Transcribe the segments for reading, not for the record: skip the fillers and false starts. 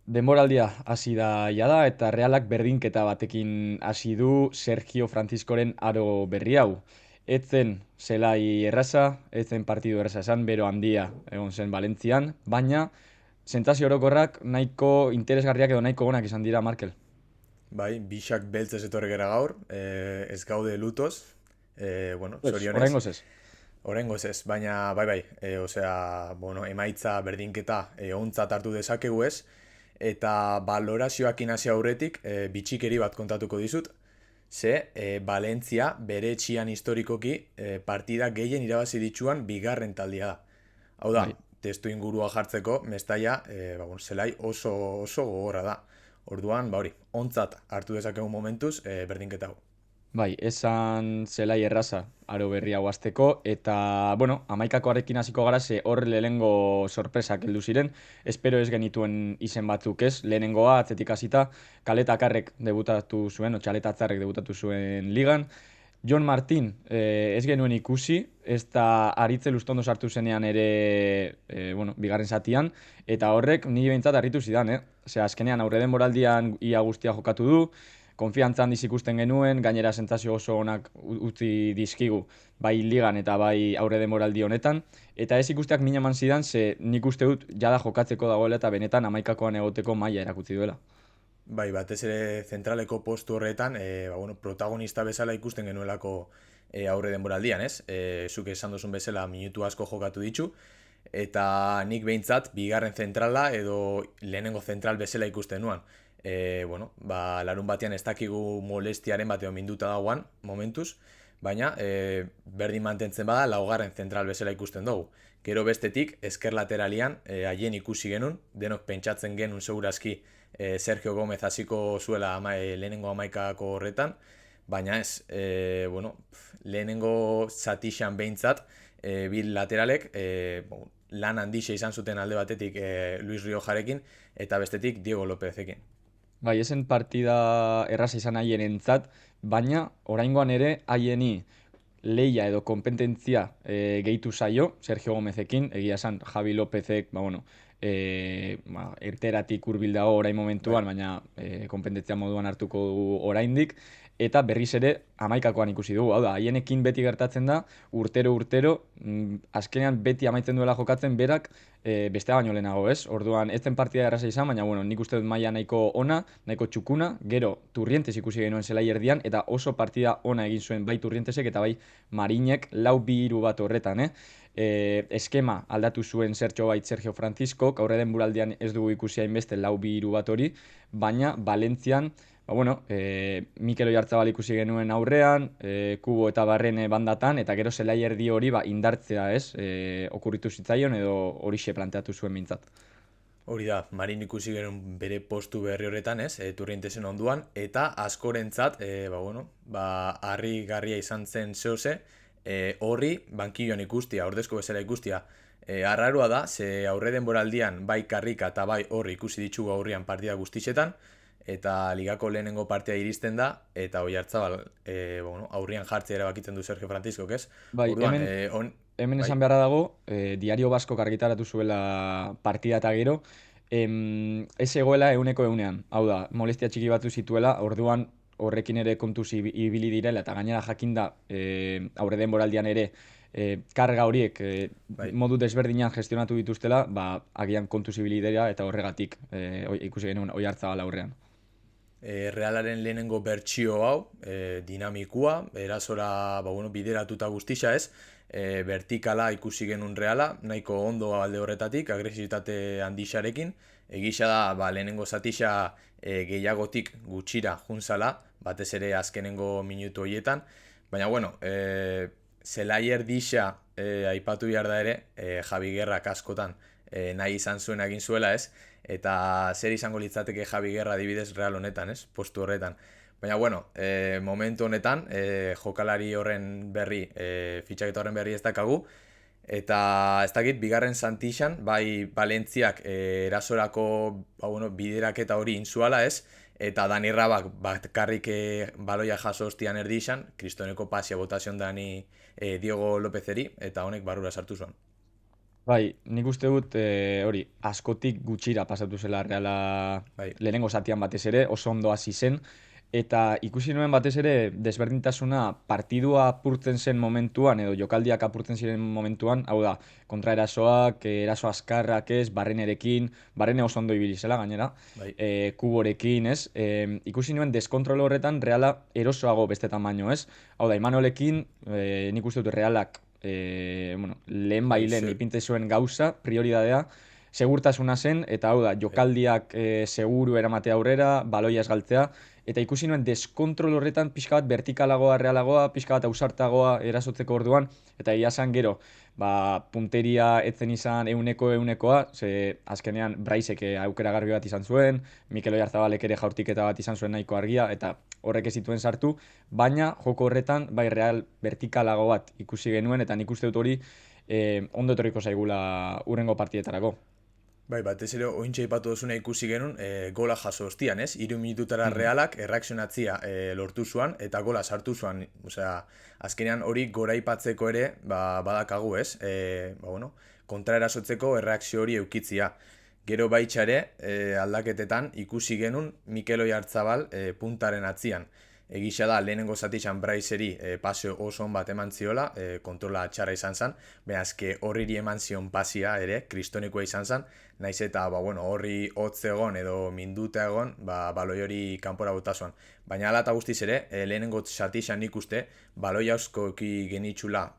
Denboraldia hasi da jada eta Realak berdinketa batekin hasi du Sergio Franciscoren aro berri hau. Etzen zelai erraza, etzen partidu erraza esan, bero handia egon zen Valentzian, baina sentsazio orokorrak nahiko interesgarriak edo nahiko onak izan dira, Markel. Bai, bixak beltzez etorri gara gaur, ez gaude lutoz, bueno, Pues, zorionez, oraingoz ez. oraingoz ez, baina bai, osea, bueno, emaitza berdinketa ontzat hartu dezakegu ez, eta balorazioak inazia aurretik bitxikeri bat kontatuko dizut, ze Valentzia bere etxian historikoki partida gehien irabazi dituan bigarren taldia da. Hau da, Bai. testu ingurua jartzeko, Mestalla, bueno, zelai oso gogorra da. Orduan, hori, ontzat hartu dezakegu momentuz berdinketa hau. Bai, esan zelai erraza aro berri hau hasteko eta, bueno, hamaikakoarekin hasiko gara ze hor lehenengo sorpresak heldu ziren. Espero ez genituen izen batzuk ez. Lehenengoa atzetik hasita Kaletakarrek debutatu zuen, o Txaletatzarrek debutatu zuen ligan. John Martin ez genuen ikusi, ez da Aritze Lustondo sartu zenean ere, bueno, bigarren zatian, eta horrek nire behintzat harritu zidan, eh? Osea, azkenean aurre denboraldian ia guztia jokatu du, konfiantza handiz ikusten genuen, gainera sentsazio oso onak utzi dizkigu, bai ligan eta bai aurre denboraldi honetan, eta ez ikusteak min eman zidan, ze nik uste dut jada jokatzeko dagoela eta benetan hamaikakoan egoteko maila erakutsi duela. Bai, batez ere zentraleko postu horretan, bueno, protagonista bezala ikusten genuelako aurre denboraldian, ez? Zuk esan duzun bezala minutu asko jokatu ditu, eta nik behintzat bigarren zentrala edo lehenengo zentral bezala ikusten nuan. Bueno, larun batean ez dakigu molestiaren bateo minduta dagoan, momentuz, baina berdin mantentzen bada laugarren zentral bezala ikusten dugu. Gero bestetik, esker lateralian, haien ikusi genuen, denok pentsatzen genuen segurazki Sergio Gómez hasiko zuela lehenengo hamaikako horretan, baina ez, bueno, lehenengo zatixan behintzat, bil lateralek, lan handixe izan zuten alde batetik Luis Riojarekin, eta bestetik Diego Lópezekin. Bai, esen partida erraza izan haien entzat, baina oraingoan ere haieni leia edo kompetentzia gehitu zaio, Sergio Gómezekin, egia esan Javi Lópezek, erteratik hurbil dago orain Bai. momentuan, baina kompetentzia moduan hartuko du oraindik, eta berriz ere hamaikakoan ikusi dugu, hau da, haienekin beti gertatzen da, urtero, azkenean beti amaitzen duela jokatzen berak, bestea baino lehenago, ez? Orduan, ez zen partida erraza izan, baina bueno, nik uste dut maila nahiko ona, nahiko txukuna, gero Turrientes ikusi genuen zelai erdian, eta oso partida ona egin zuen bai Turrientesek eta bai Marinek lau bi hiru bat horretan, eskema aldatu zuen zertxo bait Sergio Francisco, aurre den buraldian ez dugu ikusi hainbeste lau bi hiru bat hori, baina Valentzian bueno, Mikel Oyarzabal ikusi genuen aurrean, Kubo eta Barrene bandatan, eta gero zelai erdi hori indartzea, ez? Okurritu zitzaion edo horixe planteatu zuen mintzat. Hori da, Marin ikusi genuen bere postu berri horretan, ez, Turrientesen onduan, eta askorentzat, harri garria izan zen zehose, horri bankilloan ikustia, ordezko bezala ikustia. Arraroa da, ze aurre denboraldian bai karrika eta bai horri ikusi ditugu aurrian partida guztixetan, eta ligako lehenengo partia iristen da, eta Oyarzabal, aurrian jartzea erabakitzen du Sergio Francisco, ez? Bai, Orduan, hemen, hemen bai, esan beharra dago, Diario Basko argitaratu zuela partida eta gero, ez egoela euneko eunean. Hau da, molestia txiki batu zituela, orduan horrekin ere kontuz ibili direla, eta gainera jakinda aurre denboraldian ere karga horiek bai. modu desberdinan gestionatu dituztela, agian kontuz ibili dira eta horregatik ikusi genuen Oyarzabal aurrean. Realaren lehenengo bertsio hau, dinamikua, erasora bideratuta guztisa ez, vertikala ikusi genuen Reala, nahiko ondo alde horretatik, agresibitate handixarekin, egisa da lehenengo zatisa gehiagotik gutxira juntzala, batez ere azkenengo minutu horietan, baina zelai erdisa aipatu behar da ere, Javi Guerrak askotan nahi izan zuen egin zuela ez, eta zer izango litzateke Javi Guerra adibidez Real honetan, ez? Postu horretan. Baina momentu honetan jokalari horren berri, fitxaketa horren berri ez dakagu, eta ez dakit bigarren Santixan, bai Valentziak erasorako bideraketa hori inzuala ez, eta Dani Rabak bakarrik baloia jaso hostian erdi izan, kristoneko pasia botazion Dani Diego Lópezeri, eta honek barrura sartu zuen. Bai, nik uste dut hori, askotik gutxira pasatu zela Reala Bai, lehenengo zatian batez ere, oso ondo hasi zen, eta ikusi nuen batez ere desberdintasuna partidua apurtzen zen momentuan, edo jokaldiak apurtzen ziren momentuan, hau da, kontraerasoak, eraso azkarrak ez, Barrenerekin, Barrene oso ondo ibili zela gainera, bai, Kuborekin ez, ikusi nuen deskontrol horretan Reala erosoago bestetan baino ez, hau da, Imanolekin, nik uste dut Realak bueno, lehen bai, lehen ipintzen zuen gauza, prioridadea, segurtasuna zen, eta hau da, bai. jokaldiak seguru eramatea aurrera, baloia ez galtzea, eta ikusi nuen deskontrol horretan pixka bat vertikalagoa, realagoa, pixka bat ausartagoa erasotzeko orduan, eta egia esan gero, punteria etzen izan eunekoa, ze azkenean Braisek aukera garbi bat izan zuen, Mikel Oyarzabalek ere jaurtiketa bat izan zuen nahiko argia, eta horrek ez zituen sartu, baina joko horretan bai real vertikalago bat ikusi genuen, eta nik uste dut hori ondo etorriko zaigula urrengo partietarako. Bai, batez ere ointxe ipatu duzuna ikusi genuen, gola jaso ostian, ez? 3 minututara Mhm. Realak erreakzionatzia lortu zuan eta gola sartu zuan. Osea, azkenean hori goraipatzeko ere badakagu, ez? Bueno, kontraerasotzeko erreakzio hori eukitzia. Gero baitxa ere, aldaketetan ikusi genuen Mikel Oyarzabal puntaren atzian. Egisa da, lehenengo zatixan Braiseri paseo oso on bat eman ziola, kontrola txarra izan zen, behazke horriri eman zion pasia ere, kristonekoa izan zen, naiz eta horri hotz egon edo minduta egon, baloi hori kanpora botazuan. Baina ala eta guztiz ere, lehenengo zatixan nik uste, baloi hauskoki genitxula,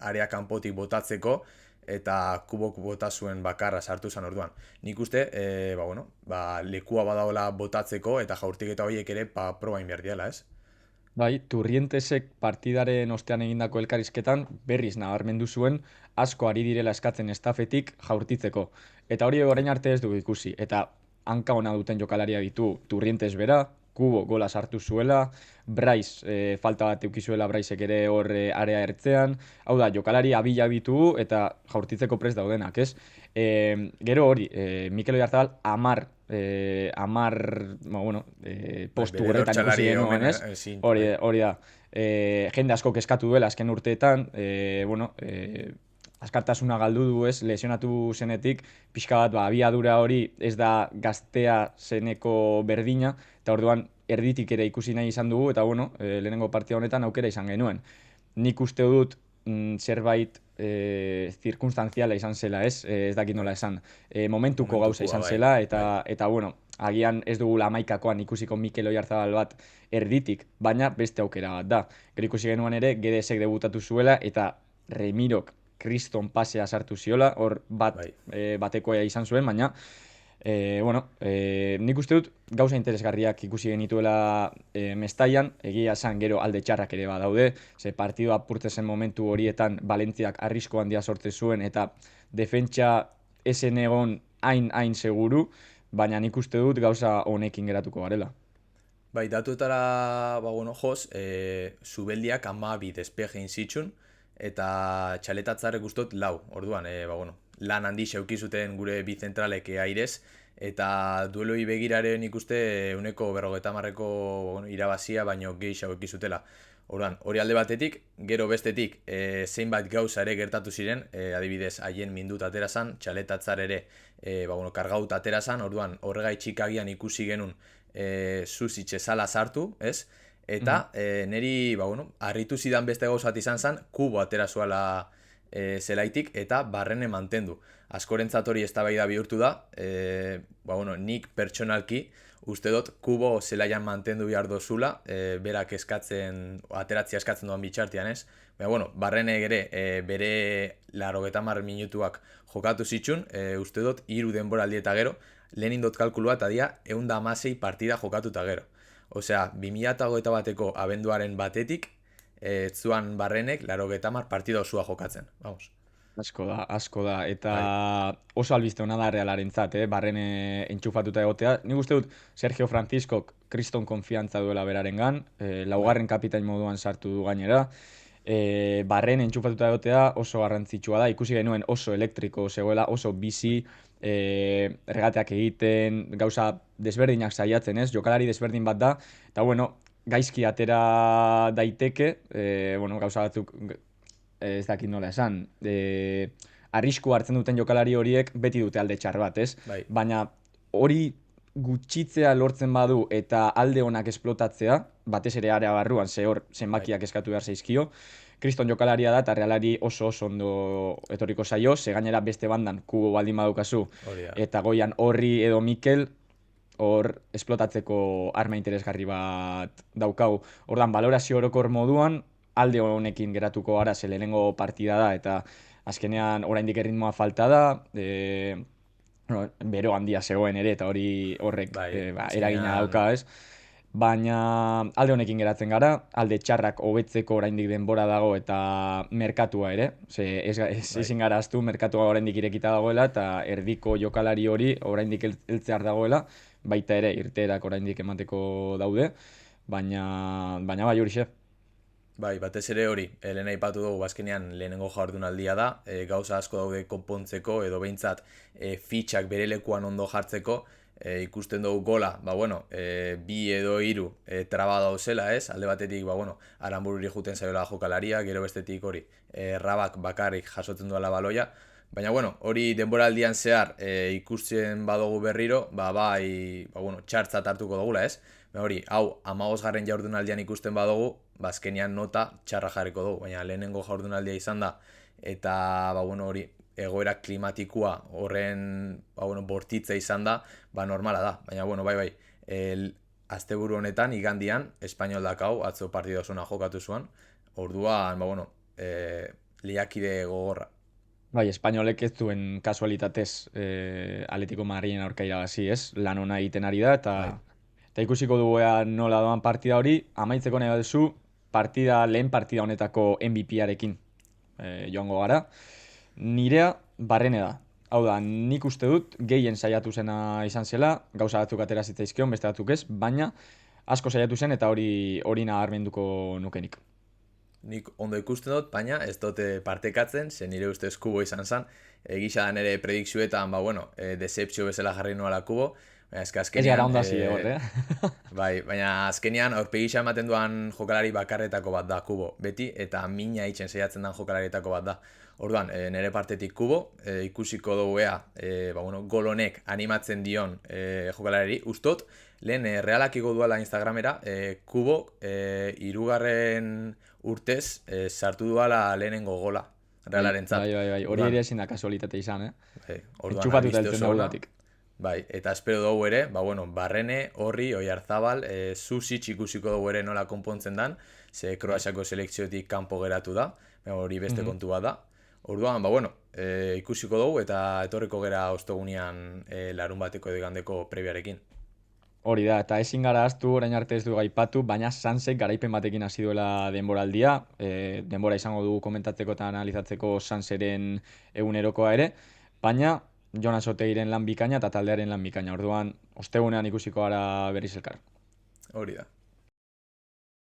area kanpotik botatzeko, eta kubok bota zuen bakarra sartu zen orduan. Nik uste, lekua badaola botatzeko eta jaurtiketa horiek ere probain behar diala, ez? Bai, Turrientesek partidaren ostean egindako elkarrizketan berriz nabarmendu zuen asko ari direla eskatzen estafetik jaurtitzeko. Eta hori orain arte ez dugu ikusi. Eta hanka ona duten jokalaria ditu Turrientes bera, Kubo gola sartu zuela, Brais falta bat eukizuela Braisek ere hor area ertzean. Hau da, jokalari abila ditugu eta jaurtitzeko prest daudenak, ez? Gero hori, Mikel Oyarzabal Bai, postu bere horretan ikusi dortxalari genuen, omen ez? ezin, Hori, bai. hori da. Jende asko eskatu duela azken urteetan, askartasuna galdu du ez, lesionatu zenetik, pixka bat, abiadura hori ez da gaztea zeneko berdina, eta orduan erditik ere ikusi nahi izan dugu, eta lehenengo partida honetan aukera izan genuen. Nik uste dut zerbait zirkunstantziala izan zela, ez? Ez dakit nola esan. Momentuko gauza Momentukoa, izan bai, zela, bai. eta agian ez dugula hamaikakoan ikusiko Mikel Oyarzabal bat erditik, baina beste aukera bat da. Gero ikusi genuen ere, Guedesek debutatu zuela, eta Remirok kriston pasea sartu ziola, hor Bai. batekoa izan zuen, baina nik uste dut gauza interesgarriak ikusi genituela Mestaian, egia esan gero alde txarrak ere badaude, ze partidua apurtzen momentu horietan Valentziak arrisko handia sortzen zuen, eta defentsa esen egon hain seguru, baina nik uste dut gauza honekin geratuko garela. Bai, datuetara, joz, Zubeldiak 12 despeje inzitxun, eta txaletatzarek guztot lau, orduan, lan handi xeuki zuten gure bi zentralek airez, eta dueloi begiraren ikuste uneko 50ko irabazia, baino gehi xauki zutela. Orduan, hori alde batetik, gero bestetik, zeinbat gauza ere gertatu ziren, adibidez, haien mindut aterazan, txaletatzar ere, kargaut aterazan, orduan, horregaitxik agian ikusi genuen, Susitxe zala sartu, ez? Mhm. Eta neri, harritu zidan beste gauzat izan zen, Kubo atera zuela zelaitik eta Barrene mantendu. Askorentzat hori eztabaida bihurtu da, nik pertsonalki uste dut Kubo zelaian mantendu behar dozula, berak eskatzen, ateratzia eskatzen duan bitxartian, ez? Barrene ere bere 80 minutuak jokatu zitxun, uste dut 3 denboraldi eta gero, lehen indot kalkulua eta dia 116 partida jokatuta gero. Osea, 2021ko abenduaren batetik, zuan Barrenek 80 partida osua jokatzen. Vamos. Asko da, eta Bai, oso albiste hona da Realarentzat, Barrene entxufatuta egotea. Nik uste dut Sergio Franciscok kriston konfiantza duela berarengan, bai, laugarren kapitain moduan sartu du gainera. Barrene entxufatuta egotea oso garrantzitsua da, ikusi genuen oso elektriko zegoela, oso bizi, regateak egiten, gauza desberdinak saiatzen, ez? Jokalari desberdin bat da, eta gaizki atera daiteke, gauza batzuk ez dakit nola esan, arrisku hartzen duten jokalari horiek beti dute alde txar bat, ez? Bai. Baina hori gutxitzea lortzen badu eta alde onak esplotatzea, batez ere area barruan, ze hor zenbakiak eskatu behar zaizkio, kriston jokalaria da eta realari oso ondo etorriko zaio, ze gainera beste bandan kubo baldin badukazu, eta goian Horri edo Mikel, hor esplotatzeko arma interesgarri bat daukau. Ordan balorazio orokor moduan, alde honekin geratuko gara, ze lehenengo partida da, eta azkenean oraindik erritmoa falta da, bero handia zegoen ere, eta hori horrek eragina dauka, ez? Baina alde honekin geratzen gara, alde txarrak hobetzeko oraindik denbora dago eta merkatua ere, ze ezin gara ahaztu merkatua oraindik irekita dagoela eta erdiko jokalari hori oraindik heltzear dagoela, baita ere irteerak oraindik emateko daude, baina bai horixe. Bai, batez ere hori, lehen aipatu dugu azkenean lehenengo jardunaldia da, gauza asko daude konpontzeko edo behintzat fitxak bere lekuan ondo jartzeko, ikusten dugu gola, bi edo hiru traba dauzela, ez? Alde batetik, Aranbururi juten zaiola jokalaria, gero bestetik hori, Rabak bakarrik jasotzen duela baloia, baina hori denboraldian zehar ikusten badugu berriro, txartzat hartuko dugula, ez? Hori, hau, 15. jardunaldian ikusten badugu, azkenean nota txarra jarriko dugu, baina lehenengo jardunaldia izan da, eta hori, egoera klimatikoa horren bortitza izan da, normala da. Baina, bai, asteburu honetan, igandian, Espainol dakau, atzo partida osuna jokatu zuen, orduan, lehiakide gogorra. Bai, Espainolek ez duen kasualitatez Atletico Madrilen aurka irabazi, ez? Lan ona egiten ari da, eta ikusiko dugu nola doan partida hori, amaitzeko nahi baduzu, lehen partida honetako MVP-arekin joango gara. Nirea Barrene da. Hau da, nik uste dut gehien saiatu zena izan zela, gauza batzuk atera zitzaizkion, beste batzuk ez, baina asko saiatu zen eta hori nabarmenduko nukenik. Nik ondo ikusten dut, baina ez dute partekatzen, ze nire ustez Kubo izan zen, egisa da nire predikzioetan, decepzio bezala jarri nuela Kubo, baina ez gara ondazide hor, Bai, baina azkenean aurpegisa ematen duan jokalari bakarretako bat da Kubo, beti, eta mina itzen saiatzen den jokalarietako bat da. Orduan, nire partetik Kubo, ikusiko dugu gol honek animatzen dion jokalari, ustot, lehen Realak igo duela Instagramera, Kubo, 3. urtez, sartu duala lehenengo gola, Realaren zat. Bai, hori ere ezin da kasualitate izan, Txupatuta eltzen daulatik. Bai, eta espero dugu ere, Barrene, Horri, Oiarzabal, Zusic ikusiko dugu ere nola konpontzen dan, ze Kroasiako selekzioetik kanpo geratu da, hori beste kontu bat da. Orduan, ikusiko dugu eta etorriko gera ostegunean larun bateko edo igandeko prebiarekin. Hori da, eta ezin gara ahaztu, orain arte ez du gaipatu, baina Sansek garaipen batekin hasi duela denboraldia, denbora izango dugu komentatzeko eta analizatzeko Sanseren egunerokoa ere, baina Jonas Oteiren lan bikaina eta taldearen lan bikaina, orduan ostegunean ikusiko gara berriz elkar. Hori da.